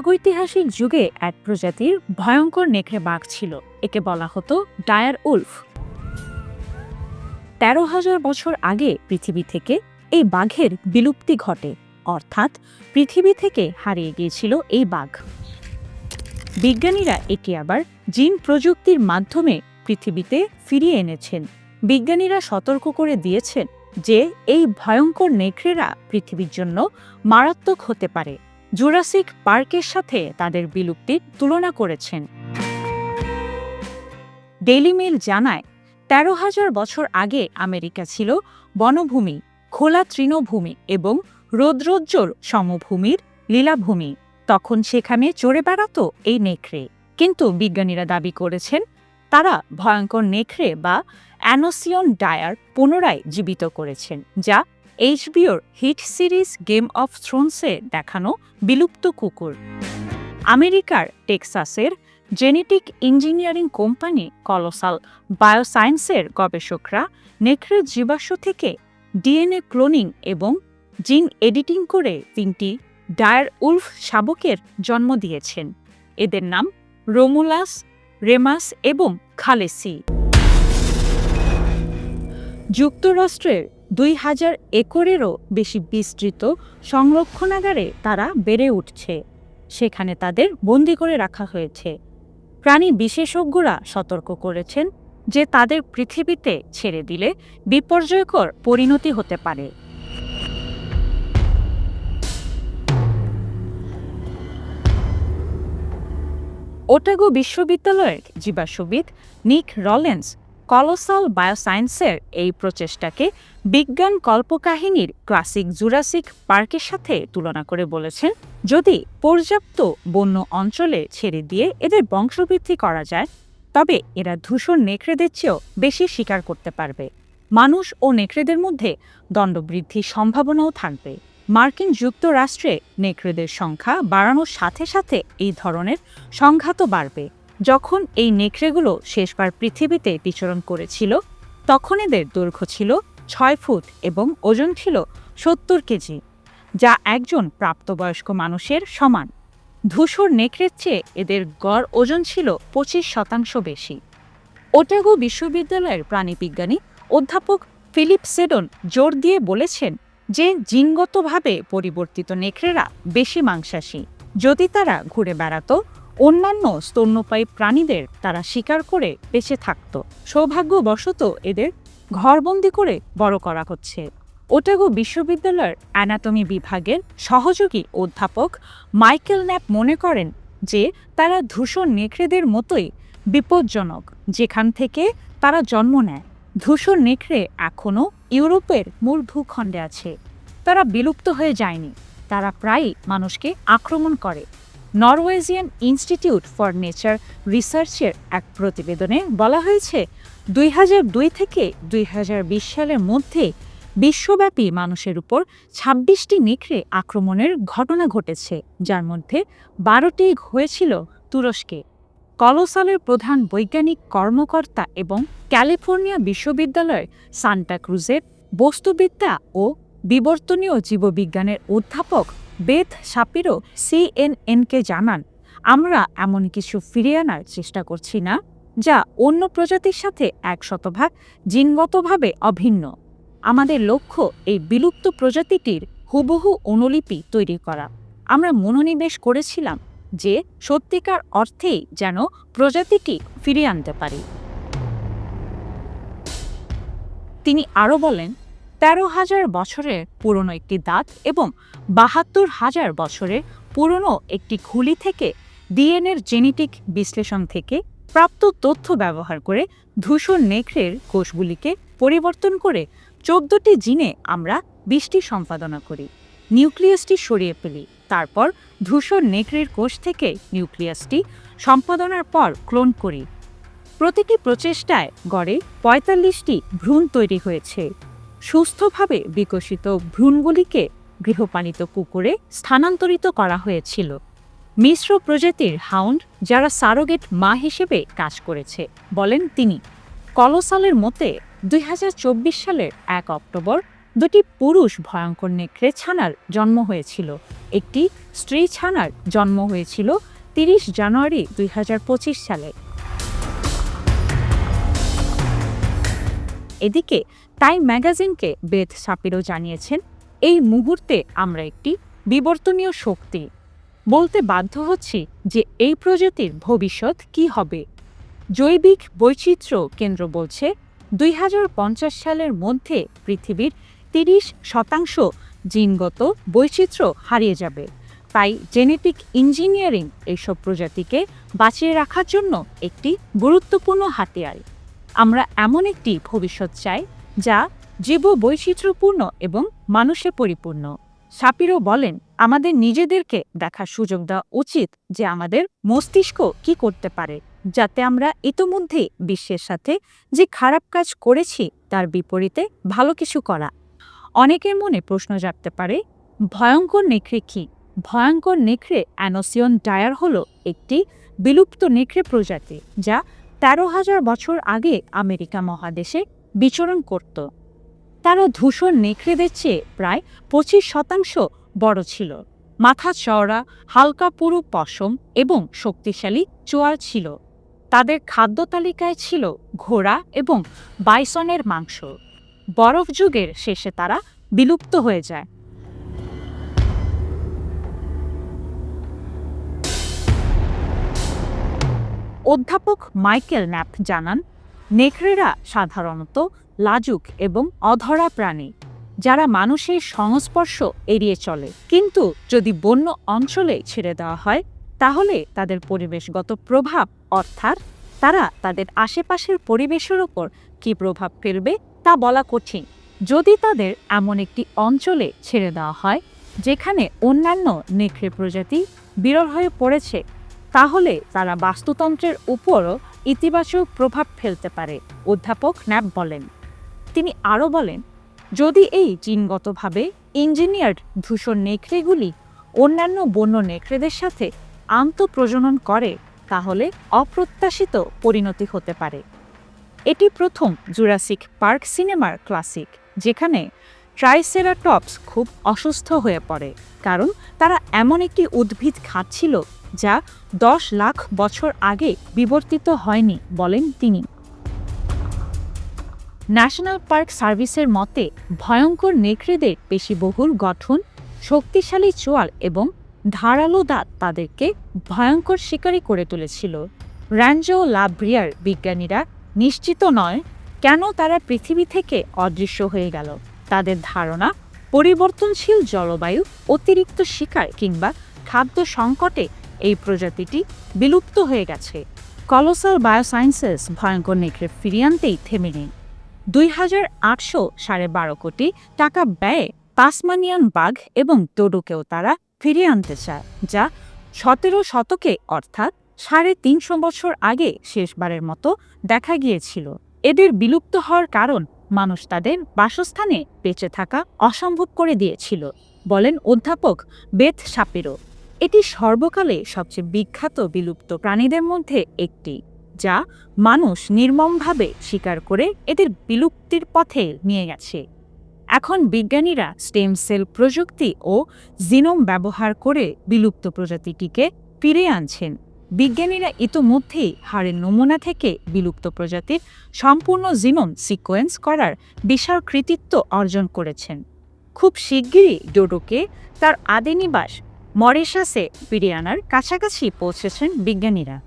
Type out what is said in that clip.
প্রাগৈতিহাসিক যুগে এক প্রজাতির ভয়ঙ্কর নেকড়ে বাঘ ছিল। একে বলা হতো ডায়ার উলফ। ১৩,০০০ বছর আগে পৃথিবী থেকে এই বাঘের বিলুপ্তি ঘটে, অর্থাৎ পৃথিবী থেকে হারিয়ে গিয়েছিল এই বাঘ। বিজ্ঞানীরা একে আবার জিন প্রযুক্তির মাধ্যমে পৃথিবীতে ফিরিয়ে এনেছেন। বিজ্ঞানীরা সতর্ক করে দিয়েছেন যে এই ভয়ঙ্কর নেকড়েরা পৃথিবীর জন্য মারাত্মক হতে পারে। জুরাসিক পার্কের সাথে তাদের বিলুপ্তির তুলনা করেছেন। ডেইলি মেইল জানায়, ১৩,০০০ বছর আগে আমেরিকা ছিল বনভূমি, খোলা তৃণভূমি এবং রৌদ্রোজ্জ্বল সমভূমির লীলাভূমি। তখন সেখানে চড়ে বেড়াতো এই নেকড়ে। কিন্তু বিজ্ঞানীরা দাবি করেছেন তারা ভয়ঙ্কর নেকড়ে বা অ্যানোসিয়ন ডায়ার পুনরায় জীবিত করেছেন, যা এইচবিওর হিট সিরিজ গেম অফ থ্রোনসে দেখানো বিলুপ্ত কুকুর। আমেরিকার টেক্সাসের জেনেটিক ইঞ্জিনিয়ারিং কোম্পানি কলোসাল বায়োসায়েন্সের গবেষকরা নেকড়ের জীবাশ্ম থেকে ডিএনএ ক্লোনিং এবং জিন এডিটিং করে ৩টি ডায়ার উলফ শাবকের জন্ম দিয়েছেন। এদের নাম রোমুলাস, রেমাস এবং খালেসি। যুক্তরাষ্ট্রের ২,০০০ একরেরও বেশি বিস্তৃত সংরক্ষণাগারে তারা বেড়ে উঠছে। সেখানে তাদের বন্দি করে রাখা হয়েছে। প্রাণী বিশেষজ্ঞরা সতর্ক করেছেন যে তাদের পৃথিবীতে ছেড়ে দিলে বিপর্যয়কর পরিণতি হতে পারে। ওটাগো বিশ্ববিদ্যালয়ের জীবাশ্মবিদ নিক রলেন্স কলোসাল বায়োসায়েন্সের এই প্রচেষ্টাকে বিজ্ঞান কল্পকাহিনীর ক্লাসিক জুরাসিক পার্কের সাথে তুলনা করে বলেছেন, যদি পর্যাপ্ত বন্য অঞ্চলে ছেড়ে দিয়ে এদের বংশবৃদ্ধি করা যায় তবে এরা ধূসর নেকড়েদের চেয়েও বেশি শিকার করতে পারবে। মানুষ ও নেকড়েদের মধ্যে দণ্ডবৃদ্ধির সম্ভাবনাও থাকবে। মার্কিন যুক্তরাষ্ট্রে নেকড়েদের সংখ্যা বাড়ানোর সাথে সাথে এই ধরনের সংঘাতও বাড়বে। যখন এই নেকড়েগুলো শেষবার পৃথিবীতে বিচরণ করেছিল তখন এদের দৈর্ঘ্য ছিল ৬ ফুট এবং ওজন ছিল ৭০ কেজি, যা একজন প্রাপ্তবয়স্ক মানুষের সমান। ধূসর নেকড়ের চেয়ে এদের গড় ওজন ছিল ২৫% বেশি। ওটাগো বিশ্ববিদ্যালয়ের প্রাণীবিজ্ঞানী অধ্যাপক ফিলিপ সেডন জোর দিয়ে বলেছেন যে জিনগতভাবে পরিবর্তিত নেকড়েরা বেশি মাংসাশী। যদি তারা ঘুরে বেড়াতো, অন্যান্য স্তন্যপায়ী প্রাণীদের তারা শিকার করে বেঁচে থাকত। সৌভাগ্যবশত এদের ঘরবন্দি করে বড় করা হচ্ছে। ওটাগো বিশ্ববিদ্যালয়ের অ্যানাটমি বিভাগের সহযোগী অধ্যাপক মাইকেল ন্যাপ মনে করেন যে তারা ধূসর নেকড়েদের মতোই বিপজ্জনক যেখান থেকে তারা জন্ম নেয়। ধূসর নেকড়ে এখনও ইউরোপের মূল ভূখণ্ডে আছে। তারা বিলুপ্ত হয়ে যায়নি। তারা প্রায়ই মানুষকে আক্রমণ করে। নরওয়েজিয়ান ইনস্টিটিউট ফর নেচার রিসার্চের এক প্রতিবেদনে বলা হয়েছে, ২০০২ থেকে ২০২০ সালের মধ্যে বিশ্বব্যাপী মানুষের উপর ২৬টি নেকড়ে আক্রমণের ঘটনা ঘটেছে, যার মধ্যে ১২টি হয়েছিল তুরস্কে। কলোসালের প্রধান বৈজ্ঞানিক কর্মকর্তা এবং ক্যালিফোর্নিয়া বিশ্ববিদ্যালয়ের সান্টা ক্রুজের বস্তুবিদ্যা ও বিবর্তনীয় জীববিজ্ঞানের অধ্যাপক বেথ শাপিরো সিএনএনকে জানান, আমরা এমন কিছু ফিরিয়ে আনার চেষ্টা করছি না যা অন্য প্রজাতির সাথে ১০০% জিনগতভাবে অভিন্ন। আমাদের লক্ষ্য এই বিলুপ্ত প্রজাতিটির হুবহু অনুলিপি তৈরি করা। আমরা মনোনিবেশ করেছিলাম যে সত্যিকার অর্থেই যেন প্রজাতিটি ফিরিয়ে আনতে পারি। তিনি আরও বলেন, ১৩,০০০ বছরের পুরনো একটি দাঁত এবং ৭২,০০০ বছরের পুরনো একটি খুলি থেকে ডিএনএর জেনেটিক বিশ্লেষণ থেকে প্রাপ্ত তথ্য ব্যবহার করে ধূসর নেকড়ের কোষগুলিকে পরিবর্তন করে ১৪টি জিনে আমরা ২০টি সম্পাদনা করি। নিউক্লিয়াসটি সরিয়ে ফেলি, তারপর ধূসর নেকড়ের কোষ থেকে নিউক্লিয়াসটি সম্পাদনার পর ক্লোন করি। প্রতিটি প্রচেষ্টায় গড়ে ৪৫টি ভ্রূণ তৈরি হয়েছে। সুস্থভাবে বিকশিত ভ্রূণগুলিকে গৃহপালিত কুকুরে স্থানান্তরিত করা হয়েছিল। মিশ্র প্রজাতির হাউন্ড যারা সারোগেট মা হিসেবে কাজ করেছে, বলেন তিনি। কলোসালের মতে ২০২৪ সালের ১ অক্টোবর দুটি পুরুষ ভয়ঙ্কর নেকড়ে ছানার জন্ম হয়েছিল। একটি স্ত্রী ছানার জন্ম হয়েছিল 30 জানুয়ারি 2025 সালে। এদিকে টাইম ম্যাগাজিনকে বেথ শাপিরো জানিয়েছেন, এই মুহূর্তে আমরা একটি বিবর্তনীয় শক্তি। বলতে বাধ্য হচ্ছি যে এই প্রজাতির ভবিষ্যৎ কি হবে। জৈবিক বৈচিত্র্য কেন্দ্র বলছে 2050 সালের মধ্যে পৃথিবীর 30% জিনগত বৈচিত্র্য হারিয়ে যাবে। তাই জেনেটিক ইঞ্জিনিয়ারিং এইসব প্রজাতিকে বাঁচিয়ে রাখার জন্য একটি গুরুত্বপূর্ণ হাতিয়ার। আমরা এমন একটি ভবিষ্যৎ চাই যা জীববৈচিত্র্যপূর্ণ এবং মানুষে পরিপূর্ণ। শাপিরো বলেন, আমাদের নিজেদেরকে দেখার সুযোগ দেওয়া উচিত যে আমাদের মস্তিষ্ক কি করতে পারে, যাতে আমরা ইতোমধ্যে বিশ্বের সাথে যে খারাপ কাজ করেছি তার বিপরীতে ভালো কিছু করা। অনেকের মনে প্রশ্ন জাগতে পারে, ভয়ঙ্কর নেকড়ে কি? ভয়ঙ্কর নেকড়ে অ্যানোসিয়ন ডায়ার হল একটি বিলুপ্ত নেকড়ে প্রজাতি যা 13,000 বছর আগে আমেরিকা মহাদেশে বিচরণ করত। তারা ধূসর নেকড়েদের চেয়ে প্রায় 25% বড় ছিল। মাথা চওড়া, হালকা পুরু পশম এবং শক্তিশালী চোয়াল ছিল। তাদের খাদ্য তালিকায় ছিল ঘোড়া এবং বাইসনের মাংস। বরফ যুগের শেষে তারা বিলুপ্ত হয়ে যায়। অধ্যাপক মাইকেল ন্যাপ জানান, নেকড়েরা সাধারণত লাজুক এবং অধরা প্রাণী যারা মানুষের সংস্পর্শ এড়িয়ে চলে। কিন্তু যদি বন্য অঞ্চলে ছেড়ে দেওয়া হয় তাহলে তাদের পরিবেশগত প্রভাব, অর্থাৎ তারা তাদের আশেপাশের পরিবেশের ওপর কী প্রভাব ফেলবে তা বলা কঠিন। যদি তাদের এমন একটি অঞ্চলে ছেড়ে দেওয়া হয় যেখানে অন্যান্য নেকড়ে প্রজাতি বিরল হয়ে পড়েছে, তাহলে তারা বাস্তুতন্ত্রের উপরও ইতিবাচক প্রভাব ফেলতে পারে, অধ্যাপক ন্যাপ বলেন। তিনি আরও বলেন, যদি এই জিনগতভাবে ইঞ্জিনিয়ার্ড ধূসর নেকড়েগুলি অন্যান্য বন্য নেকড়েদের সাথে আন্তঃপ্রজনন করে তাহলে অপ্রত্যাশিত পরিণতি হতে পারে। এটি প্রথম জুরাসিক পার্ক সিনেমার ক্লাসিক যেখানে ট্রাইসেরাটপস খুব অসুস্থ হয়ে পড়ে, কারণ তারা এমন একটি উদ্ভিদ খাচ্ছিল যা 10 লাখ বছর আগে বিবর্তিত হয়নি, বলেন তিনি। ন্যাশনাল পার্ক সার্ভিসের মতে, ভয়ঙ্কর নেকড়েদের পেশিবহুল গঠন, শক্তিশালী চোয়াল এবং ধারালো দাঁত তাদেরকে ভয়ঙ্কর শিকারী করে তুলেছিল। র্যাঞ্জো লা ব্রিয়ার বিজ্ঞানীরা নিশ্চিত নয় কেন তারা পৃথিবী থেকে অদৃশ্য হয়ে গেল। তাদের ধারণা, পরিবর্তনশীল জলবায়ু, অতিরিক্ত শিকার কিংবা খাদ্য সংকটে এই প্রজাতিটি বিলুপ্ত হয়ে গেছে। কলোসাল বায়োসায়েন্সেস ভয়ঙ্কর নেকড়ে ফিরিয়ে আনতেই থেমে নেই। 2812 কোটি টাকা ব্যয়ে তাসমানিয়ান বাঘ এবং ডোডোকেও তারা ফিরিয়ে আনতে চায়, যা 17 শতকে অর্থাৎ 350 বছর আগে শেষবারের মতো দেখা গিয়েছিল। এদের বিলুপ্ত হওয়ার কারণ মানুষ তাদের বাসস্থানে বেঁচে থাকা অসম্ভব করে দিয়েছিল, বলেন অধ্যাপক বেথ শাপিরো। এটি সর্বকালে সবচেয়ে বিখ্যাত বিলুপ্ত প্রাণীদের মধ্যে একটি, যা মানুষ নির্মমভাবে শিকার করে এদের বিলুপ্তির পথে নিয়ে গেছে। এখন বিজ্ঞানীরা স্টেম সেল প্রযুক্তি ও জিনোম ব্যবহার করে বিলুপ্ত প্রজাতিটিকে ফিরিয়ে আনছেন। বিজ্ঞানীরা ইতোমধ্যেই হাড়ের নমুনা থেকে বিলুপ্ত প্রজাতির সম্পূর্ণ জিনোম সিকোয়েন্স করার বিশাল কৃতিত্ব অর্জন করেছেন। খুব শিগগিরই ডোডোকে তার আদি নিবাস মরিশাসে ফিরিয়ে আনার কাছাকাছি পৌঁছেছেন বিজ্ঞানীরা।